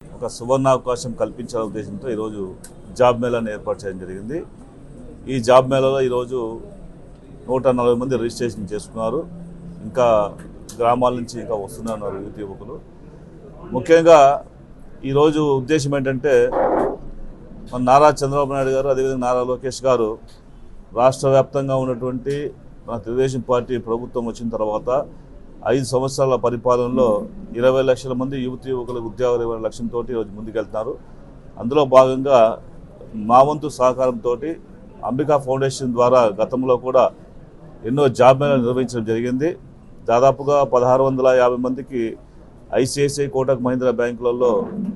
ఒక సువర్ణావకాశం కల్పించాల ఉద్దేశంతో ఈరోజు జాబ్ మేళాను ఏర్పాటు చేయడం జరిగింది. ఈ జాబ్ మేళాలో ఈరోజు 140 మంది రిజిస్ట్రేషన్ చేసుకున్నారు. ఇంకా గ్రామాల నుంచి ఇంకా వస్తున్నారు యువతి యువకులు. ముఖ్యంగా ఈరోజు ఉద్దేశం ఏంటంటే మన నారా చంద్రబాబు నాయుడు గారు అదేవిధంగా నారా లోకేష్ గారు రాష్ట్ర వ్యాప్తంగా ఉన్నటువంటి మన తెలుగుదేశం పార్టీ ప్రభుత్వం వచ్చిన తర్వాత 5 సంవత్సరాల పరిపాలనలో 20 లక్షల మంది యువతి యువకులకు ఉద్యోగాలు ఇవ్వడం లక్ష్యంతో ఈరోజు ముందుకెళ్తున్నారు. అందులో భాగంగా మా వంతు సహకారంతో అంబికా ఫౌండేషన్ ద్వారా గతంలో కూడా ఎన్నో జాబ్ మేళాలు నిర్వహించడం జరిగింది. దాదాపుగా 1650 మందికి ఐసిఐసిఐ కోటక్ మహీంద్రా బ్యాంకులలో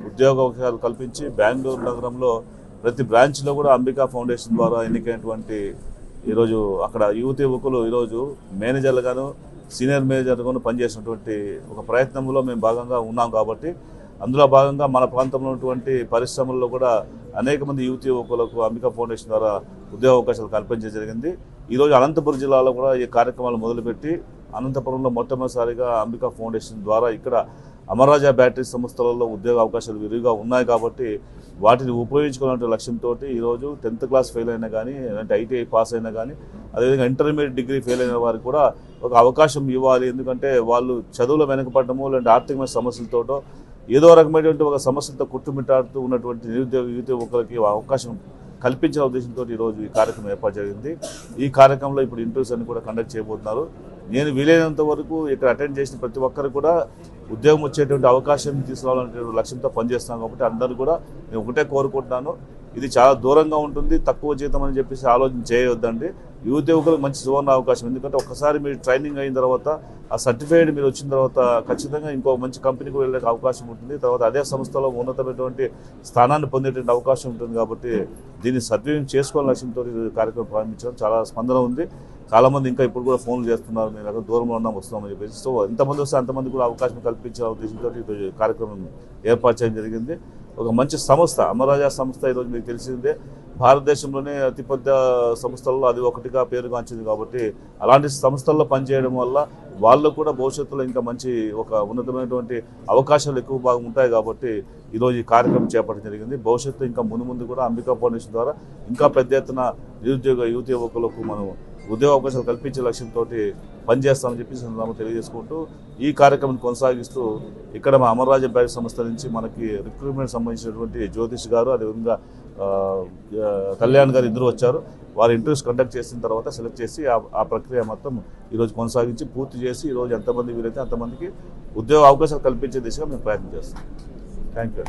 ఉద్యోగ అవకాశాలు కల్పించి బెంగళూరు నగరంలో ప్రతి బ్రాంచ్లో కూడా అంబికా ఫౌండేషన్ ద్వారా ఎన్నికైనటువంటి ఈరోజు అక్కడ యువతి యువకులు ఈరోజు మేనేజర్లుగాను సీనియర్ మేనేజర్గాను పనిచేసినటువంటి ఒక ప్రయత్నంలో మేము భాగంగా ఉన్నాం. కాబట్టి అందులో భాగంగా మన ప్రాంతంలో ఉన్నటువంటి పరిశ్రమల్లో కూడా అనేక మంది యువతి యువకులకు అంబికా ఫౌండేషన్ ద్వారా ఉద్యోగ అవకాశాలు కల్పించడం జరిగింది. ఈరోజు అనంతపురం జిల్లాలో కూడా ఈ కార్యక్రమాలు మొదలుపెట్టి అనంతపురంలో మొట్టమొదటిసారిగా అంబికా ఫౌండేషన్ ద్వారా ఇక్కడ అమర్రాజా బ్యాటరీ సంస్థలలో ఉద్యోగ అవకాశాలు విరివిగా ఉన్నాయి. కాబట్టి వాటిని ఉపయోగించుకునే లక్ష్యంతో ఈరోజు 10th క్లాస్ ఫెయిల్ అయినా కానీ అంటే ఐటీఐ పాస్ అయినా కానీ అదేవిధంగా ఇంటర్మీడియట్ డిగ్రీ ఫెయిల్ అయిన వారికి కూడా ఒక అవకాశం ఇవ్వాలి. ఎందుకంటే వాళ్ళు చదువులో వెనకపడటము లేదంటే ఆర్థికమైన సమస్యలతోటో ఏదో రకమైనటువంటి ఒక సమస్యలతో కుట్టుమిట్టాడుతూ ఉన్నటువంటి నిరుద్యోగ యువతి యువకులకి అవకాశం కల్పించిన ఉద్దేశంతో ఈరోజు ఈ కార్యక్రమం ఏర్పాటు జరిగింది. ఈ కార్యక్రమంలో ఇప్పుడు ఇంటర్వ్యూస్ అన్ని కూడా కండక్ట్ చేయబోతున్నారు. నేను వీలైనంత వరకు ఇక్కడ అటెండ్ చేసిన ప్రతి ఒక్కరు కూడా ఉద్యోగం వచ్చేటువంటి అవకాశం తీసుకురావాలనే లక్ష్యంతో పనిచేస్తున్నాను. కాబట్టి అందరూ కూడా నేను ఒకటే కోరుకుంటున్నాను, ఇది చాలా దూరంగా ఉంటుంది, తక్కువ జీతం అని చెప్పేసి ఆలోచన చేయవద్దండి. యువత యువకులకు మంచి సువర్ణ అవకాశం. ఎందుకంటే ఒక్కసారి మీరు ట్రైనింగ్ అయిన తర్వాత ఆ సర్టిఫికేట్ మీరు వచ్చిన తర్వాత ఖచ్చితంగా ఇంకో మంచి కంపెనీకి వెళ్ళే అవకాశం ఉంటుంది. తర్వాత అదే సంస్థలో ఉన్నతమైనటువంటి స్థానాన్ని పొందేటువంటి అవకాశం ఉంటుంది. కాబట్టి దీన్ని సద్వినియోగం చేసుకోవాలని లక్ష్యంతో ఈ కార్యక్రమం ప్రారంభించడం చాలా స్పందన ఉంది. చాలామంది ఇంకా ఇప్పుడు కూడా ఫోన్లు చేస్తున్నారు, మేము ఎక్కడ దూరంలో ఉన్నాం వస్తున్నామని చెప్పేసి. సో ఎంతమంది వస్తే అంతమంది కూడా అవకాశం కల్పించే ఉద్దేశంతో ఈరోజు కార్యక్రమం ఏర్పాటు చేయడం జరిగింది. ఒక మంచి సంస్థ అమర్రాజా సంస్థ ఈరోజు మీకు తెలిసిందే, భారతదేశంలోనే అతిపెద్ద సంస్థల్లో అది ఒకటిగా పేరుగాంచింది. కాబట్టి అలాంటి సంస్థల్లో పనిచేయడం వల్ల వాళ్ళు కూడా భవిష్యత్తులో ఇంకా మంచి ఒక ఉన్నతమైనటువంటి అవకాశాలు ఎక్కువ భాగం ఉంటాయి. కాబట్టి ఈరోజు ఈ కార్యక్రమం చేపట్టడం జరిగింది. భవిష్యత్తు ఇంకా ముందు కూడా అంబికా ఫౌండేషన్ ద్వారా ఇంకా పెద్ద ఎత్తున నిరుద్యోగ యువతి యువకులకు మనం ఉద్యోగ అవకాశాలు కల్పించే లక్ష్యంతో పనిచేస్తామని చెప్పి తెలియజేసుకుంటూ ఈ కార్యక్రమాన్ని కొనసాగిస్తూ ఇక్కడ మా అమర్రాజా బ్యాటరీ సంస్థ నుంచి మనకి రిక్రూట్మెంట్ సంబంధించినటువంటి జ్యోతిష్ గారు అదేవిధంగా కళ్యాణ్ గారు ఇద్దరు వచ్చారు. వారు ఇంటర్వ్యూస్ కండక్ట్ చేసిన తర్వాత సెలెక్ట్ చేసి ఆ ప్రక్రియ మొత్తం ఈరోజు కొనసాగించి పూర్తి చేసి ఈరోజు ఎంతమంది వీలైతే అంతమందికి ఉద్యోగ అవకాశాలు కల్పించే దిశగా మేము ప్రయత్నం చేస్తాం. Thank you.